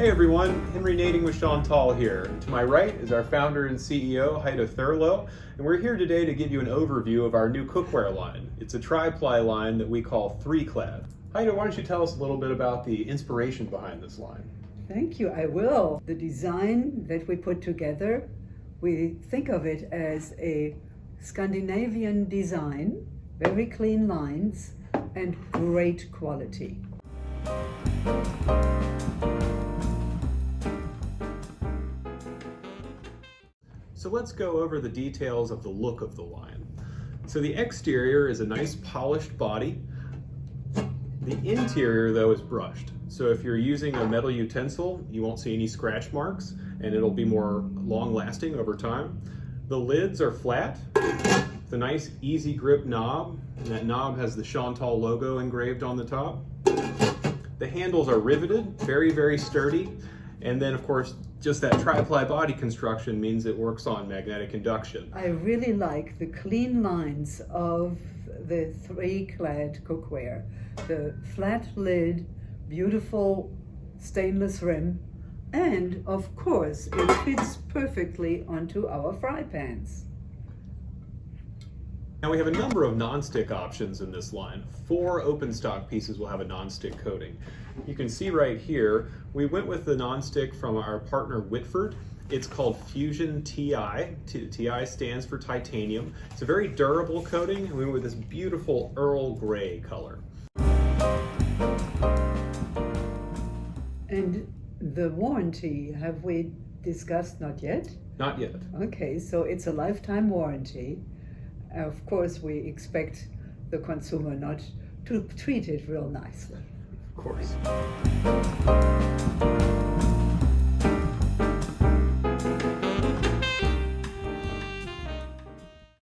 Hey everyone, Henry Nading with Chantal here. To my right is our founder and CEO, Heide Thurlow, and we're here today to give you an overview of our new cookware line. It's a tri-ply line that we call 3-clad. Heide, why don't you tell us a little bit about the inspiration behind this line? Thank you, I will. The design that we put together, we think of it as a Scandinavian design, very clean lines and great quality. So let's go over the details of the look of the line. So the exterior is a nice polished body. The interior though is brushed. So if you're using a metal utensil, you won't see any scratch marks and it'll be more long lasting over time. The lids are flat with a nice easy grip knob, and that knob has the Chantal logo engraved on the top. The handles are riveted, very, very sturdy. And then of course, just that tri-ply body construction means it works on magnetic induction. I really like the clean lines of the 3-clad cookware. The flat lid, beautiful stainless rim, and of course it fits perfectly onto our fry pans. Now we have a number of non-stick options in this line. 4 open stock pieces will have a non-stick coating. You can see right here, we went with the non-stick from our partner Whitford. It's called Fusion TI. TI stands for titanium. It's a very durable coating, and we went with this beautiful Earl Grey color. And the warranty, have we discussed? Not yet? Not yet. Okay, so it's a lifetime warranty. Of course, we expect the consumer not to treat it real nicely. Of course.